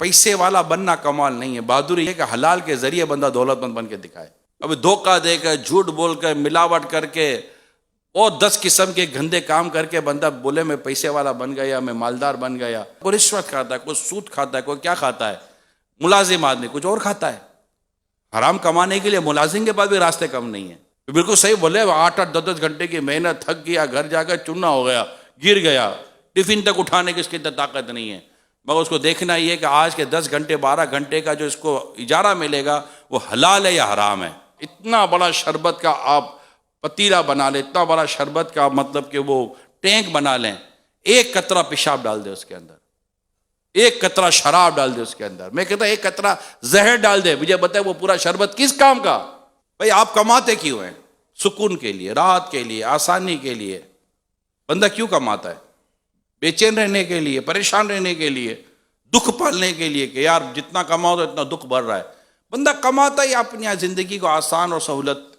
पैसे वाला बनना कमाल नहीं है, बहादुरी है कि हलाल के जरिए बंदा दौलतमंद बन के दिखाए। अभी धोखा देकर, झूठ बोलकर, मिलावट करके और 10 किस्म के गंदे काम करके बंदा बोले मैं पैसे वाला बन गया, मैं मालदार बन गया। कोई रिश्वत खाता है, कोई सूद खाता है, कोई क्या खाता है, मुलाजिम आदमी कुछ और खाता है। हराम कमाने के लिए मुलाजिम के पास भी रास्ते कम नहीं है। बिल्कुल सही बोले, 8-8, 10-10 घंटे की मेहनत, थक गया, घर जाकर चूना हो गया, गिर गया, टिफिन तक उठाने की इसकी ताकत नहीं है। मगर उसको देखना ही है कि आज के 10 घंटे 12 घंटे का जो इसको इजारा मिलेगा वो हलाल है या हराम है। इतना बड़ा शरबत का आप पतीला बना लें, इतना बड़ा शरबत का मतलब कि वो टैंक बना लें, एक कतरा पेशाब डाल दे उसके अंदर, एक कतरा शराब डाल दे उसके अंदर, मैं कहता एक कतरा जहर डाल दे, मुझे बताए वो पूरा शरबत किस काम का। भाई आप कमाते क्यों हैं? सुकून के लिए, राहत के लिए, आसानी के लिए। बंदा क्यों कमाता है? बेचैन रहने के लिए, परेशान रहने के लिए, दुख पालने के लिए कि यार जितना कमाओ तो इतना दुख बढ़ रहा है। बंदा कमाता ही अपनी जिंदगी को आसान और सहूलत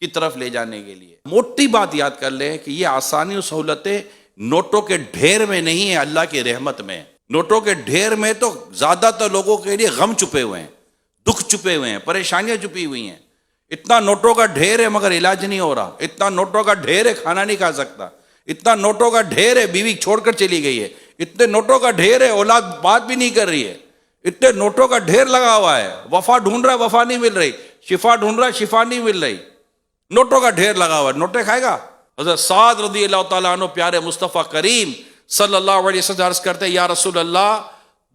की तरफ ले जाने के लिए। मोटी बात याद कर लें कि ये आसानी और सहूलतें नोटों के ढेर में नहीं है, अल्लाह की रहमत में। नोटों के ढेर में तो ज्यादातर लोगों के लिए गम छुपे हुए हैं, दुख छुपे हुए हैं, परेशानियां छुपी हुई हैं। इतना नोटों का ढेर है मगर इलाज नहीं हो रहा। इतना नोटों का ढेर है, खाना नहीं खा सकता। इतना नोटों का ढेर है, बीवी छोड़कर चली गई है। इतने नोटों का ढेर है, औलाद बात भी नहीं कर रही है। इतने नोटों का ढेर लगा हुआ है, वफा ढूंढ रहा है, वफा नहीं मिल रही, शिफा ढूंढ रहा है, शिफा नहीं मिल रही। नोटों का ढेर लगा हुआ है, नोटे खाएगा। हज़रत साद रज़ी अल्लाह तआला अन्हु प्यारे मुस्तफ़ा करीम सल्लल्लाहु अलैहि वसल्लम अर्ज़ करते हैं, या रसूल अल्लाह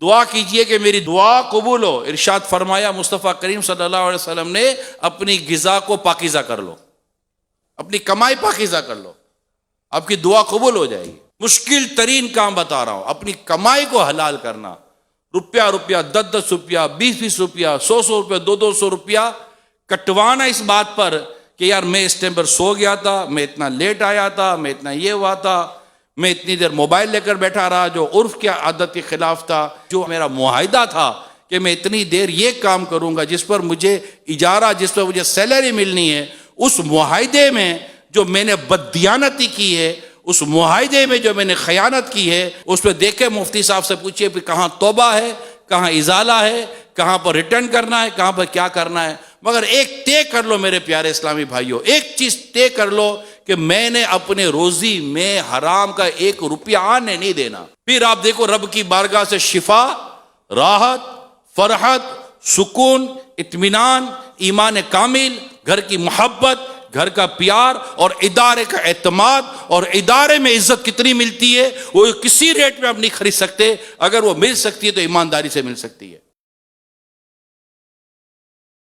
दुआ कीजिए कि मेरी दुआ कबूल हो। इरशाद फरमाया मुस्तफ़ा करीम सल्लल्लाहु अलैहि वसल्लम ने, अपनी गिज़ा को पाकीज़ा कर लो, अपनी कमाई पाकीज़ा कर लो, आपकी दुआ कबूल हो जाएगी। मुश्किल तरीन काम बता रहा हूं, अपनी कमाई को हलाल करना। रुपया 10-10 रुपया, 20-20 रुपया, 100-100 रुपया, 200-200 रुपया कटवाना इस बात पर कि यार मैं इस टाइम पर सो गया था, मैं इतना लेट आया था, मैं इतना ये हुआ था, मैं इतनी देर मोबाइल लेकर बैठा रहा, जो उर्फ की आदत के खिलाफ था, जो मेरा मुआहिदा था कि मैं इतनी देर ये काम करूंगा जिस पर मुझे इजारा, जिस पर मुझे सैलरी मिलनी है, उस मुआहिदे में जो मैंने बददियानती की है, उस मुआहिदे में जो मैंने खयानत की है, उस पर देखे मुफ्ती साहब से पूछिए कि कहाँ तौबा है, कहाँ इजाला है, कहाँ पर रिटर्न करना है, कहाँ पर क्या करना है। मगर एक तय कर लो मेरे प्यारे इस्लामी भाइयों, एक चीज तय कर लो कि मैंने अपने रोजी में हराम का 1 रुपया आने नहीं देना। फिर आप देखो रब की बारगाह से शिफा, राहत, फरहत, सुकून, इत्मीनान, ईमान कामिल, घर की मोहब्बत, घर का प्यार और इदारे का एतमाद, और इदारे में इज्जत कितनी मिलती है वो किसी रेट में आप नहीं खरीद सकते। अगर वो मिल सकती है तो ईमानदारी से मिल सकती है।